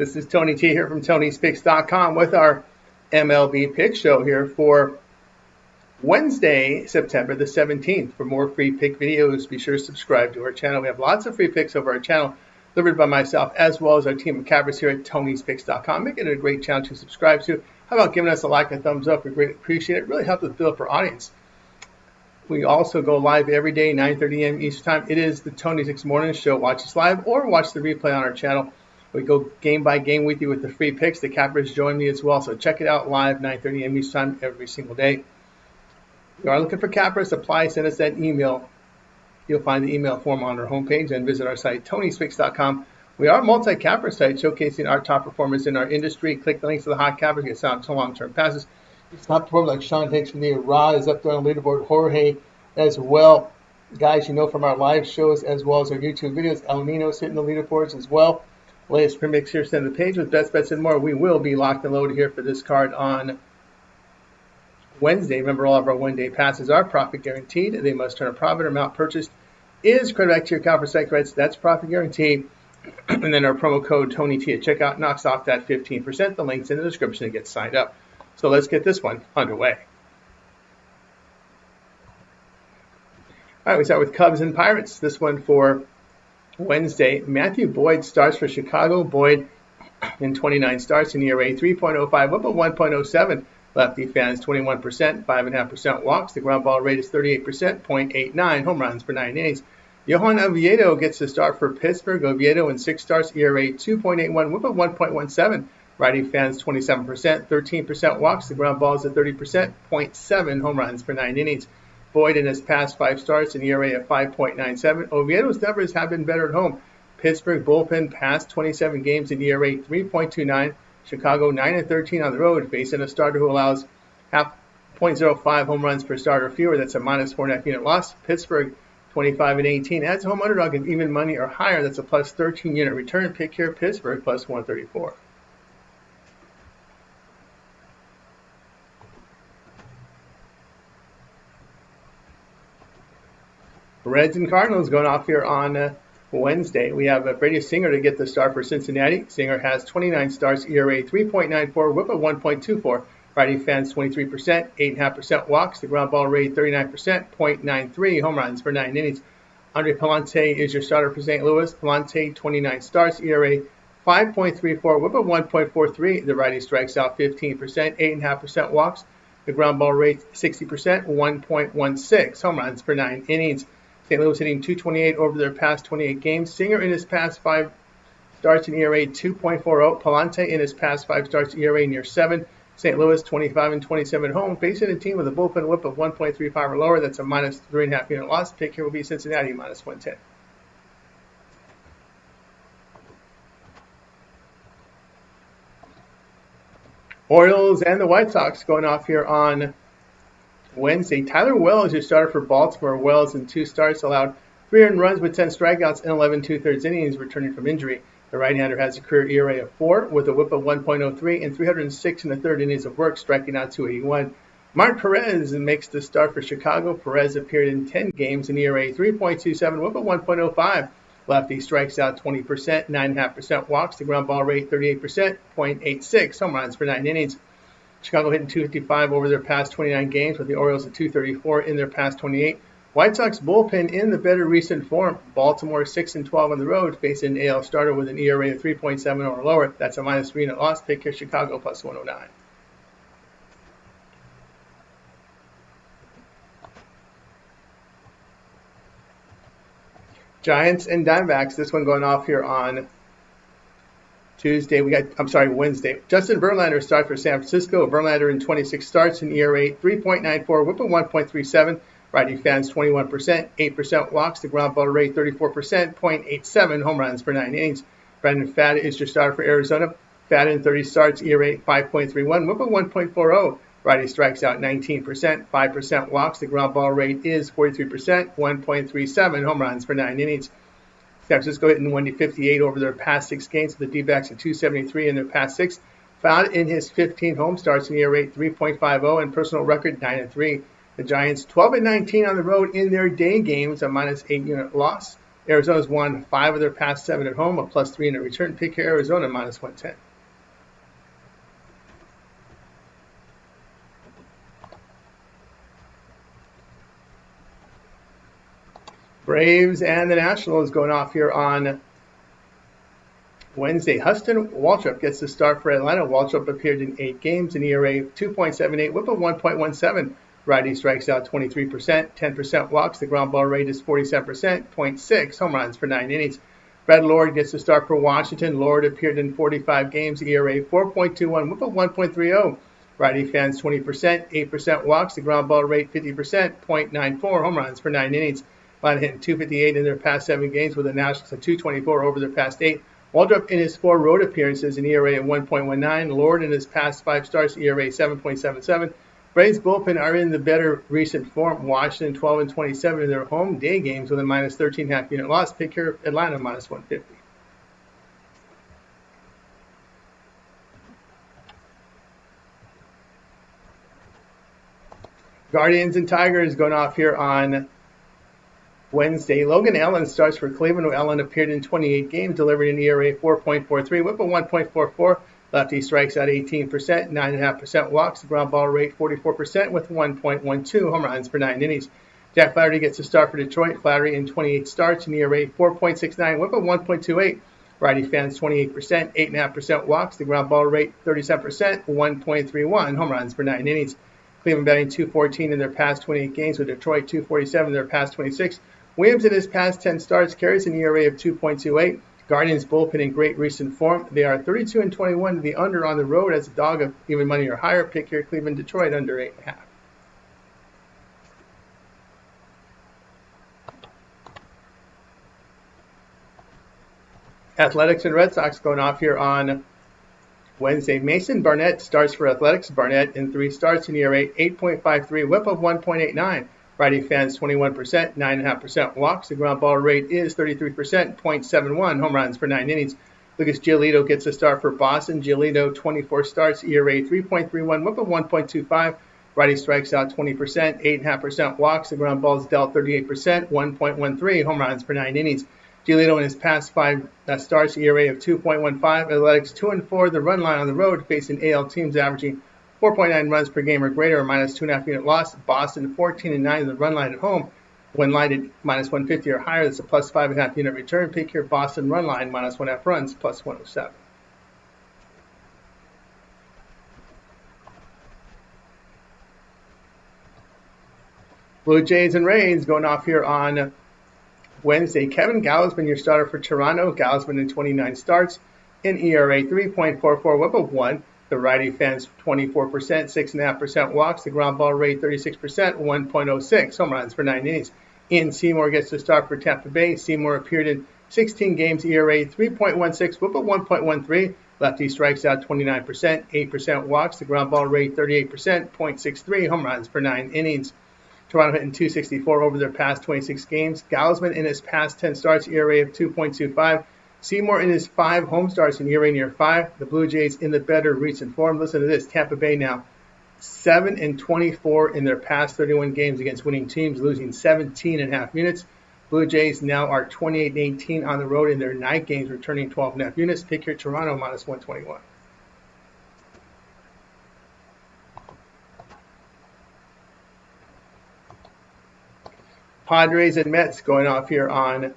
This is Tony T here from Tony'sPicks.com with our MLB pick show here for Wednesday, September the 17th. For more free pick videos, be sure to subscribe to our channel. We have lots of free picks over our channel delivered by myself as well as our team of cappers here at Tony'sPicks.com. Make it a great channel to subscribe to. How about giving us a like and thumbs up? We greatly appreciate it. It really helps us build up our audience. We also go live every day, 9:30 a.m. Eastern Time. It is the Tony Six Morning Show. Watch us live or watch the replay on our channel. We go game by game with you with the free picks. The cappers join me as well, so check it out live, 9:30 a.m. Eastern Time every single day. If you are looking for cappers, apply, send us that email. You'll find the email form on our homepage and visit our site, Tony'sPicks.com. We are a multi-capper site showcasing our top performers in our industry. Click the links to the hot cappers, get some long-term passes. It's top performers like Sean Hicks from the Ra is up there on the leaderboard, Jorge as well. Guys you know from our live shows as well as our YouTube videos. El Nino's hitting the leaderboards as well. Latest premix here, send the page with best bets and more. We will be locked and loaded here for this card on Wednesday. Remember, all of our one-day passes are profit guaranteed. They must turn a profit. Amount purchased is credit back to your account for site credits. That's profit guaranteed. And then our promo code TonyT at checkout knocks off that 15%. The link's in the description to get signed up. So let's get this one underway. All right, we start with Cubs and Pirates. This one for Wednesday. Matthew Boyd starts for Chicago. Boyd in 29 starts in ERA 3.05, whip of 1.07. Lefty fans 21%, 5.5% walks. The ground ball rate is 38%, 0.89 home runs per 9 innings. Johan Oviedo gets the start for Pittsburgh. Oviedo in 6 starts, ERA 2.81, whip of 1.17. Righty fans 27%, 13% walks. The ground ball is at 30%, 0.7 home runs per 9 innings. Boyd in his past 5 starts, an ERA of 5.97. Oviedo's numbers have been better at home. Pittsburgh bullpen past 27 games in ERA 3.29. Chicago 9-13 on the road, facing a starter who allows 0.05 home runs per starter or fewer. That's a minus 4.5 unit loss. Pittsburgh 25-18 adds home underdog of even money or higher. That's a plus 13 unit return. Pick here, Pittsburgh plus 134. Reds and Cardinals going off here on Wednesday. We have Brady Singer to get the start for Cincinnati. Singer has 29 starts, ERA 3.94, whip of 1.24. Righty fans 23%, 8.5% walks. The ground ball rate 39%, 0.93 home runs per 9 innings. Andre Palante is your starter for St. Louis. Palante 29 starts, ERA 5.34, whip of 1.43. The righty strikes out 15%, 8.5% walks. The ground ball rate 60%, 1.16 home runs per 9 innings. St. Louis hitting 228 over their past 28 games. Singer in his past 5 starts in ERA 2.40. Palante in his past 5 starts ERA near 7. St. Louis 25-27 home, facing a team with a bullpen whip of 1.35 or lower. That's a minus 3.5 unit loss. Pick here will be Cincinnati minus 110. Orioles and the White Sox going off here on Wednesday. Tyler Wells is your starter for Baltimore. Wells in 2 starts allowed 3 earned runs with 10 strikeouts in 11 2/3 innings, returning from injury. The right-hander has a career ERA of 4 with a whip of 1.03 and 306 in the 3rd innings of work, striking out 281. Mark Perez makes the start for Chicago. Perez appeared in 10 games in ERA 3.27, whip of 1.05. Lefty strikes out 20%, 9.5% walks. The ground ball rate 38%, 0.86 home runs per 9 innings. Chicago hitting 255 over their past 29 games, with the Orioles at 234 in their past 28. White Sox bullpen in the better recent form. Baltimore 6-12 on the road, facing an AL starter with an ERA of 3.7 or lower. That's a minus 3 unit loss. Pick here, Chicago plus 109. Giants and Diamondbacks. This one going off here on Wednesday. Justin Verlander starts for San Francisco. Verlander in 26 starts in ERA 3.94, whip of 1.37. Righty fans 21%, 8% walks. The ground ball rate 34%, 0.87 home runs per 9 innings. Brandon Pfaadt is your starter for Arizona. Pfaadt in 30 starts, ERA 5.31, whip of 1.40. Righty strikes out 19%, 5% walks. The ground ball rate is 43%, 1.37 home runs per 9 innings. San Francisco hitting 158 over their past 6 games, with the D-backs at 273 in their past 6. Pfaadt in his 15 home starts in ERA 3.50 and personal record 9-3. The Giants 12-19 on the road in their day games, a minus 8 unit loss. Arizona's won 5 of their past 7 at home, a +3 in a return. Pick here, Arizona -110. Braves and the Nationals going off here on Wednesday. Huston Waltrip gets the start for Atlanta. Waltrip appeared in 8 games, an ERA of 2.78, whip of 1.17. Righty strikes out 23%, 10% walks. The ground ball rate is 47%, 0.6 home runs per 9 innings. Brad Lord gets the start for Washington. Lord appeared in 45 games, ERA 4.21, whip of 1.30. Righty fans 20%, 8% walks. The ground ball rate 50%, 0.94 home runs per 9 innings. Atlanta hitting 258 in their past 7 games, with the Nationals at 224 over their past 8. Waldrop in his 4 road appearances, an ERA of 1.19. Lord in his past 5 starts, ERA 7.77. Braves bullpen are in the better recent form. Washington 12-27 in their home day games with a -13.5 unit loss. Pick here, Atlanta -150. Guardians and Tigers going off here on Wednesday. Logan Allen starts for Cleveland. Allen appeared in 28 games, delivered an ERA 4.43, whip of 1.44. Lefty strikes out 18%, 9.5% walks. The ground ball rate 44% with 1.12 home runs per 9 innings. Jack Flaherty gets a start for Detroit. Flaherty in 28 starts, an ERA 4.69, whip of 1.28. Righty fans 28%, 8.5% walks. The ground ball rate 37%, 1.31 home runs per 9 innings. Cleveland batting .214 in their past 28 games, with Detroit .247 in their past 26. Williams in his past 10 starts carries an ERA of 2.28. Guardians bullpen in great recent form. They are 32-21 to the under on the road as a dog of even money or higher. Pick here, Cleveland, Detroit under 8.5. Athletics and Red Sox going off here on Wednesday. Mason Barnett starts for Athletics. Barnett in 3 starts, an ERA 8.53, whip of 1.89. Righty fans 21%, 9.5% walks. The ground ball rate is 33%, 0.71 home runs per 9 innings. Lucas Giolito gets a start for Boston. Giolito 24 starts, ERA 3.31, whip of 1.25. Righty strikes out 20%, 8.5% walks. The ground ball is dealt 38%, 1.13 home runs per 9 innings. Giolito in his past 5 starts, ERA of 2.15. Athletics 2-4. The run line on the road, facing AL teams averaging 4.9 runs per game or greater, or -2.5 unit loss. Boston 14-9 in the run line at home. When lined at -150 or higher, that's a +5.5 unit return. Pick here, Boston run line -1.5 runs, +107. Blue Jays and Rays going off here on Wednesday. Kevin Gausman, your starter for Toronto. Gausman in 29 starts, an ERA 3.44, whip of 1. The righty fans 24%, 6.5% walks. The ground ball rate 36%, 1.06 home runs for 9 innings. Ian Seymour gets the start for Tampa Bay. Seymour appeared in 16 games, ERA 3.16, whip of 1.13. Lefty strikes out 29%, 8% walks. The ground ball rate 38%, 0.63 home runs per 9 innings. Toronto hitting .264 over their past 26 games. Gausman in his past 10 starts, ERA of 2.25. Seymour in his 5 home starts, an ERA near 5. The Blue Jays in the better recent form. Listen to this. Tampa Bay now 7-24 in their past 31 games against winning teams, losing 17.5 units. Blue Jays now are 28-18 on the road in their night games, returning 12.5 units. Pick here, Toronto -121. Padres and Mets going off here on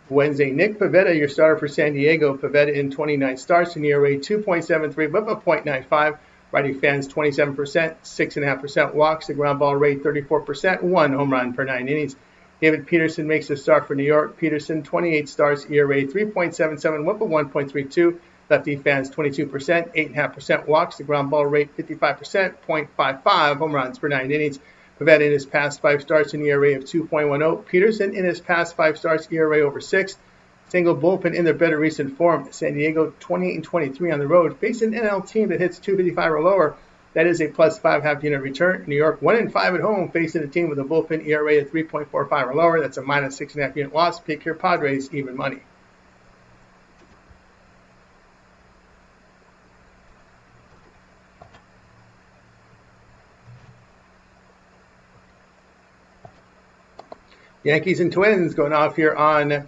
Wednesday. Nick Pivetta, your starter for San Diego. Pivetta in 29 starts, an ERA 2.73, whip of 0.95. Righty fans 27%, 6.5% walks. The ground ball rate 34%, 1 home run per 9 innings. David Peterson makes the start for New York. Peterson 28 starts, ERA 3.77, whip of 1.32. Lefty fans 22%, 8.5% walks. The ground ball rate 55%, 0.55 home runs per 9 innings. Pivetta in his past 5 starts, an ERA of 2.10. Peterson in his past 5 starts, ERA over 6. Single bullpen in their better recent form. San Diego 28-23 on the road, facing an NL team that hits 255 or lower. That is a +5.5 unit return. New York 1-5 at home, facing a team with a bullpen ERA of 3.45 or lower. That's a -6.5 unit loss. Pick here, Padres even money. Yankees and Twins going off here on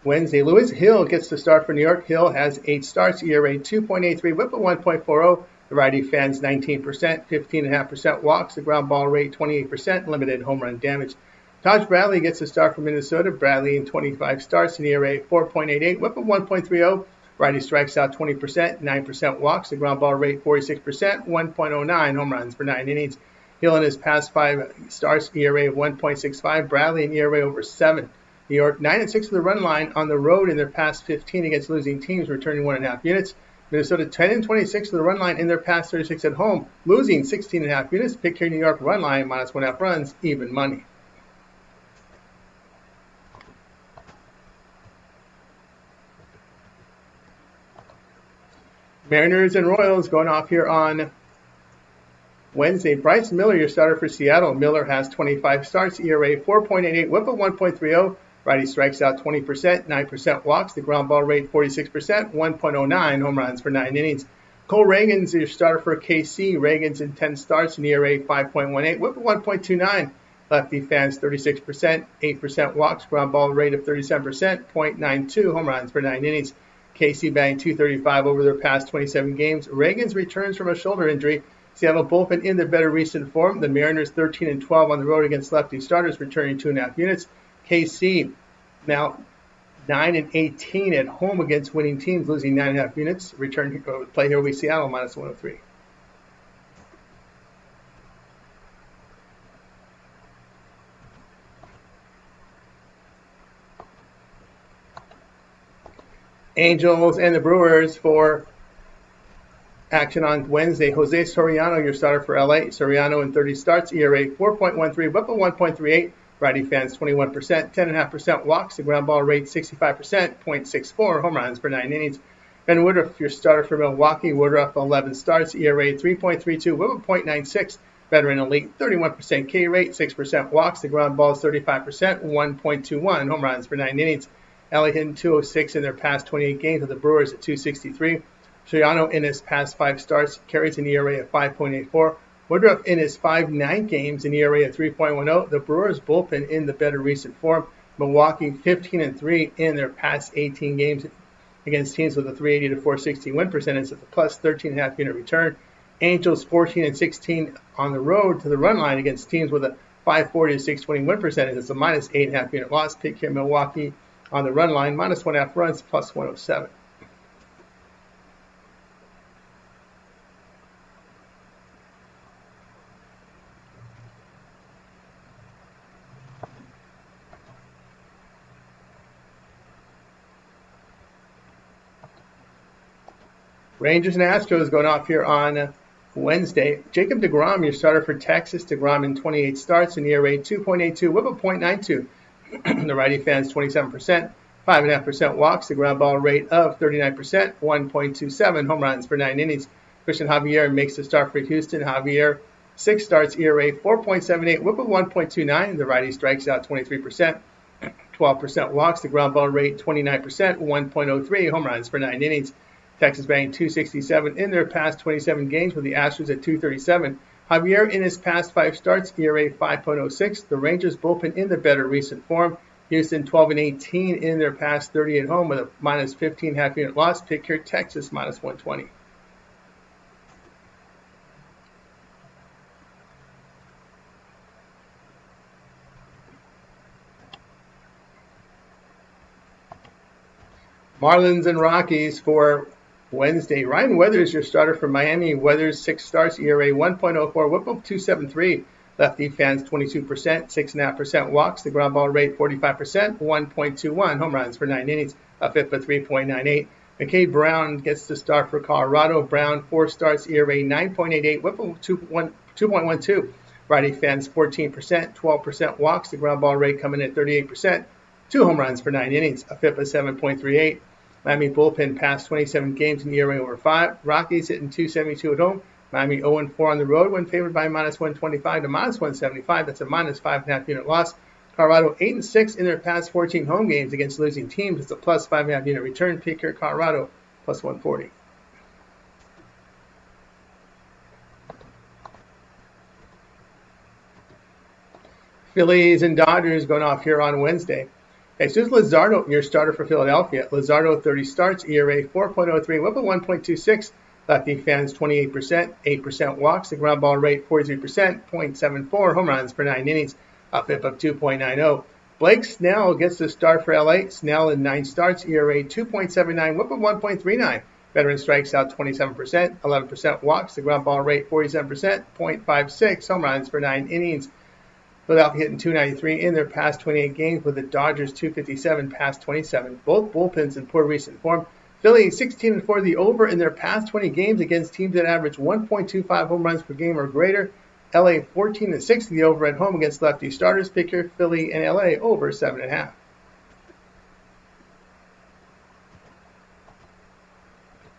Wednesday. Lewis Hill gets the start for New York. Hill has 8 starts, ERA 2.83, whip of 1.40. The righty fans 19%, 15.5% walks. The ground ball rate 28%, limited home run damage. Taj Bradley gets the start for Minnesota. Bradley in 25 starts, an ERA 4.88, whip of 1.30. Righty strikes out 20%, 9% walks. The ground ball rate 46%, 1.09 home runs for 9 innings. Hill in his past 5 starts, ERA of 1.65. Bradley an ERA over 7. New York 9-6 with the run line on the road in their past 15 against losing teams, returning 1.5 units. Minnesota 10-26 with the run line in their past 36 at home, losing 16.5 units. Pick here New York run line minus 1.5 runs, even money. Mariners and Royals going off here on Wednesday. Bryce Miller, your starter for Seattle. Miller has 25 starts, ERA 4.88, whip of 1.30. Righty strikes out 20%, 9% walks. The ground ball rate 46%, 1.09 home runs for 9 innings. Cole Reagan's your starter for KC. Reagan's in 10 starts, an ERA 5.18, whip of 1.29. Lefty fans 36%, 8% walks. Ground ball rate of 37%, 0.92 home runs for 9 innings. KC batting .235 over their past 27 games. Reagan's returns from a shoulder injury. Seattle bullpen in their better recent form. The Mariners 13-12 on the road against lefty starters, returning 2.5 units. KC now 9-18 at home against winning teams, losing 9.5 units. Return play here with Seattle minus 103. Angels and the Brewers for action on Wednesday. Jose Soriano, your starter for LA. Soriano in 30 starts, ERA 4.13, whip of 1.38. Righty fans 21%, 10.5% walks. The ground ball rate 65%, 0.64 home runs for 9 innings. Ben Woodruff, your starter for Milwaukee. Woodruff 11 starts, ERA 3.32, whip of 0.96. Veteran elite, 31% K rate, 6% walks. The ground ball is 35%, 1.21 home runs for 9 innings. LA hitting 206 in their past 28 games with the Brewers at 263. Soriano in his past 5 starts carries an ERA of 5.84. Woodruff in his 5-9 games an ERA of 3.10. The Brewers bullpen in the better recent form. Milwaukee 15-3 in their past 18 games against teams with a 380 to 460 win percentage at the plus 13.5 unit return. Angels 14-16 on the road to the run line against teams with a 540 to 620 win percentage. It's a minus 8.5 unit loss. Pick here Milwaukee on the run line, minus 1.5 runs, plus 107. Rangers and Astros going off here on Wednesday. Jacob deGrom, your starter for Texas. deGrom in 28 starts, an ERA 2.82, whip of 0.92. The righty fans 27%, 5.5% walks. The ground ball rate of 39%, 1.27 home runs for 9 innings. Christian Javier makes the start for Houston. Javier 6 starts, ERA 4.78, whip of 1.29. The righty strikes out 23%, 12% walks. The ground ball rate 29%, 1.03 home runs for 9 innings. Texas batting .267 in their past 27 games with the Astros at .237. Javier in his past 5 starts, ERA 5.06. The Rangers bullpen in the better recent form. Houston 12-18 in their past 30 at home with a minus 15.5 unit loss. Pick here Texas minus 120. Marlins and Rockies for Wednesday. Ryan Weathers, your starter for Miami. Weathers 6 starts, ERA 1.04, whip of 273. Lefty fans 22%, 6.5% walks. The ground ball rate 45%, 1.21 home runs for 9 innings. A FIP of 3.98. McKay Brown gets the start for Colorado. Brown 4 starts, ERA 9.88, whip of 2.12. Righty fans 14%, 12% walks. The ground ball rate coming in at 38%. 2 home runs for 9 innings. A FIP of 7.38. Miami bullpen past 27 games in ERA over 5. Rockies hitting .272 at home. Miami 0-4 on the road when favored by minus 125 to minus 175. That's a minus 5.5 unit loss. Colorado 8-6 in their past 14 home games against losing teams. It's a plus 5.5 unit return. Pick here Colorado plus 140. Phillies and Dodgers going off here on Wednesday. Okay, so here's Luzardo, your starter for Philadelphia. Luzardo, 30 starts, ERA 4.03, whip of 1.26. Lefty fans 28%, 8% walks. The ground ball rate 43%, 0.74. Home runs per 9 innings, a FIP of 2.90. Blake Snell gets the start for LA. Snell in 9 starts, ERA 2.79, whip of 1.39. Veteran strikes out 27%, 11% walks. The ground ball rate 47%, 0.56. Home runs per 9 innings. Philadelphia hitting 293 in their past 28 games, with the Dodgers 257 past 27. Both bullpens in poor recent form. Philly 16-4 the over in their past 20 games against teams that average 1.25 home runs per game or greater. LA 14-6 the over at home against lefty starters. Pick your Philly and LA over 7.5.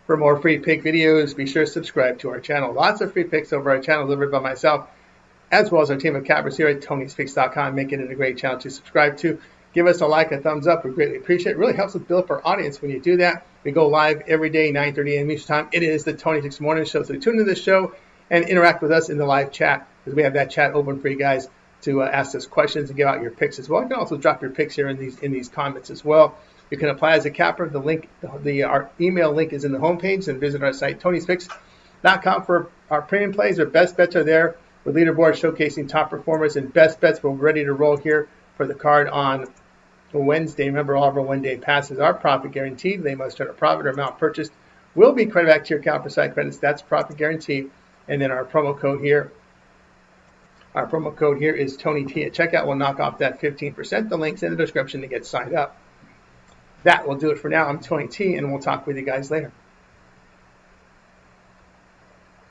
For more free pick videos, be sure to subscribe to our channel. Lots of free picks over our channel delivered by myself, as well as our team of cappers here at Tony'sPicks.com, making it a great channel to subscribe to. Give us a like, a thumbs up. We greatly appreciate it. It really helps us build up our audience when you do that. We go live every day, 9:30 a.m. Eastern Time. It is the Tony Picks Morning Show. So tune into this show and interact with us in the live chat, because we have that chat open for you guys to ask us questions and give out your picks as well. You can also drop your picks here in these comments as well. You can apply as a capper. The link, our email link is in the homepage, and visit our site, Tony'sPicks.com, for our premium plays. Our best bets are there, with leaderboard showcasing top performers and best bets. We're ready to roll here for the card on Wednesday. Remember, all of our one-day passes are profit guaranteed. They must turn a profit, or amount purchased will be credited back to your account for site credits. That's profit guaranteed. And then our promo code here is TonyT at checkout. We'll knock off that 15%. The link's in the description to get signed up. That will do it for now. I'm Tony T, and we'll talk with you guys later.